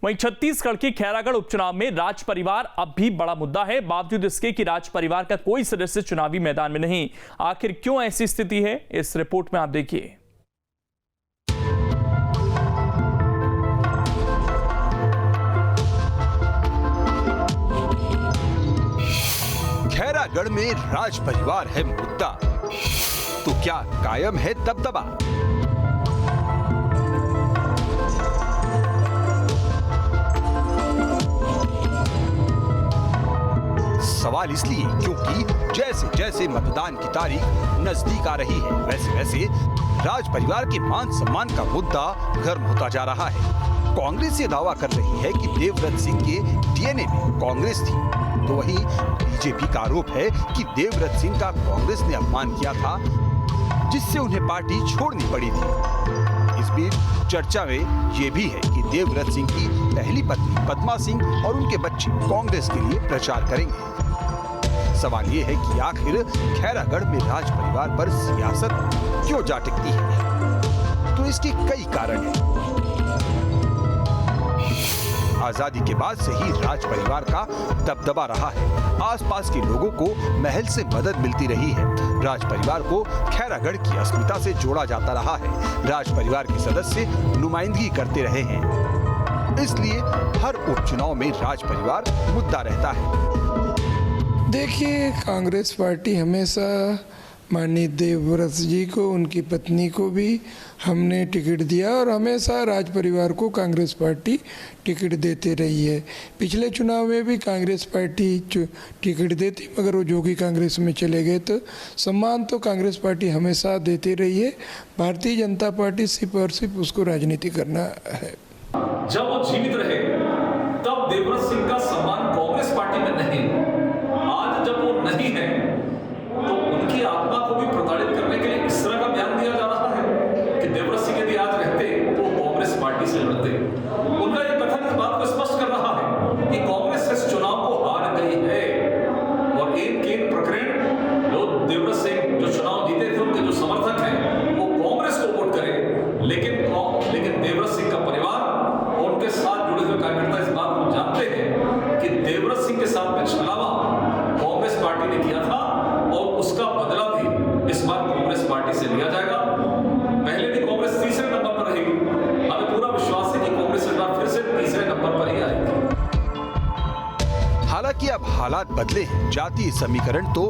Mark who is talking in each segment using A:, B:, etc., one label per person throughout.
A: वहीं छत्तीसगढ़ के खैरागढ़ उपचुनाव में राज परिवार अब भी बड़ा मुद्दा है, बावजूद इसके कि राज परिवार का कोई सदस्य चुनावी मैदान में नहीं। आखिर क्यों ऐसी स्थिति है, इस रिपोर्ट में आप देखिए।
B: खैरागढ़ में राज परिवार है मुद्दा, तो क्या कायम है दबदबा? सवाल इसलिए क्योंकि जैसे जैसे मतदान की तारीख नजदीक आ रही है, वैसे वैसे राज परिवार के मान सम्मान का मुद्दा गर्म होता जा रहा है। कांग्रेस ये दावा कर रही है कि देवव्रत सिंह के डीएनए में कांग्रेस थी, तो वहीं बीजेपी का आरोप है कि देवव्रत सिंह का कांग्रेस ने अपमान किया था, जिससे उन्हें पार्टी छोड़नी पड़ी थी। इस बीच चर्चा में ये भी है कि देवव्रत सिंह की पहली पत्नी पद्मा सिंह और उनके बच्चे कांग्रेस के लिए प्रचार करेंगे। सवाल ये है कि आखिर खैरागढ़ में राज परिवार पर सियासत क्यों जा टिकती है? तो इसके कई कारण हैं। आजादी के बाद से ही राज परिवार का दबदबा रहा है। आसपास के लोगों को महल से मदद मिलती रही है। राज परिवार को खैरागढ़ की अस्मिता से जोड़ा जाता रहा है। राज परिवार के सदस्य नुमाइंदगी करते रहे हैं, इसलिए हर उपचुनाव में राज परिवार मुद्दा रहता है।
C: देखिए, कांग्रेस पार्टी हमेशा माननीय देवव्रत जी को, उनकी पत्नी को भी हमने टिकट दिया और हमेशा राज परिवार को कांग्रेस पार्टी टिकट देते रही है। पिछले चुनाव में भी कांग्रेस पार्टी टिकट देती, मगर वो जोगी कांग्रेस में चले गए, तो सम्मान तो कांग्रेस पार्टी हमेशा देती रही है। भारतीय जनता पार्टी सिर्फ और सिर्फ उसको राजनीति करना है।
D: जब वो जीवित रहे तब देवव्रत सिंह का सम्मान कांग्रेस पार्टी में नहीं, आज जब वो नहीं है तो उनकी आत्मा को भी प्रताड़ित करने के लिए इस तरह का बयान दिया जा रहा है कि देवव्रत सिंह यदि आज रहते तो कांग्रेस पार्टी से लड़ते। उनका ये कथन इस बात को स्पष्ट कर रहा है कि कांग्रेस इस चुनाव को हार गई है और एक प्रकरण जो देवव्रत सिंह जो चुनाव जीते थे उनके जो समर्थक हैं वो कांग्रेस को वोट करें, लेकिन देवव्रत सिंह का परिवार और उनके साथ जुड़े हुए कार्यकर्ता इस बात को जानते हैं कि देवव्रत सिंह के साथ में छलावा कांग्रेस पार्टी ने किया था और उसका बदला भी इस बार कांग्रेस पार्टी से लिया जाएगा। पहले भी कांग्रेस तीसरे नंबर पर रहेगी, हमें पूरा विश्वास है कि कांग्रेस इस बार फिर से तीसरे नंबर पर ही आएगी।
B: हालांकि अब हालात बदले हैं, जातीय समीकरण तो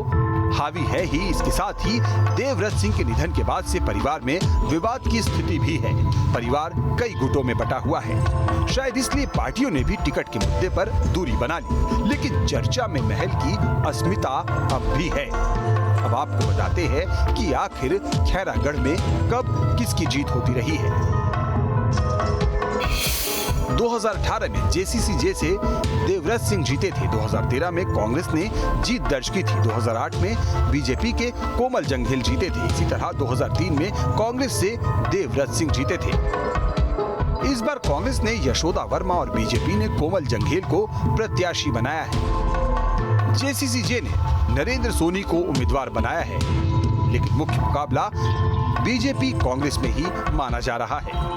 B: हावी है ही, इसके साथ ही देवव्रत सिंह के निधन के बाद से परिवार में विवाद की स्थिति भी है। परिवार कई गुटों में बटा हुआ है, शायद इसलिए पार्टियों ने भी टिकट के मुद्दे पर दूरी बना ली, लेकिन चर्चा में महल की अस्मिता अब भी है। अब आपको बताते हैं कि आखिर खैरागढ़ में कब किसकी जीत होती रही है। 2018 में जेसीसी से देवव्रत सिंह जीते थे। 2013 में कांग्रेस ने जीत दर्ज की थी। 2008 में बीजेपी के कोमल जंघेल जीते थे। इसी तरह 2003 में कांग्रेस से देवव्रत सिंह जीते थे। इस बार कांग्रेस ने यशोदा वर्मा और बीजेपी ने कोमल जंघेल को प्रत्याशी बनाया है। जेसीसी ने नरेंद्र सोनी को उम्मीदवार बनाया है, लेकिन मुख्य मुकाबला बीजेपी कांग्रेस में ही माना जा रहा है।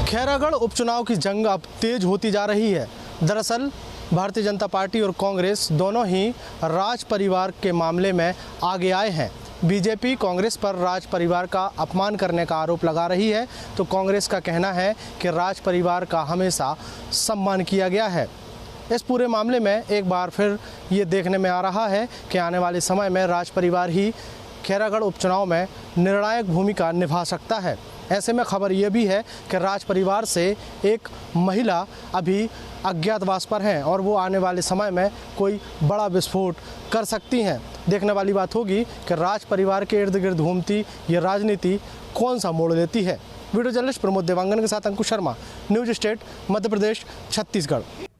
E: खैरागढ़ उपचुनाव की जंग अब तेज होती जा रही है। दरअसल भारतीय जनता पार्टी और कांग्रेस दोनों ही राज परिवार के मामले में आगे आए हैं। बीजेपी कांग्रेस पर राज परिवार का अपमान करने का आरोप लगा रही है, तो कांग्रेस का कहना है कि राज परिवार का हमेशा सम्मान किया गया है। इस पूरे मामले में एक बार फिर ये देखने में आ रहा है कि आने वाले समय में राज परिवार ही खैरागढ़ उपचुनाव में निर्णायक भूमिका निभा सकता है। ऐसे में खबर ये भी है कि राज परिवार से एक महिला अभी अज्ञातवास पर हैं और वो आने वाले समय में कोई बड़ा विस्फोट कर सकती हैं। देखने वाली बात होगी कि राज परिवार के इर्द गिर्द घूमती ये राजनीति कौन सा मोड़ लेती है। वीडियो जर्नलिस्ट प्रमोद देवांगन के साथ अंकुश शर्मा, न्यूज स्टेट, मध्य प्रदेश, छत्तीसगढ़।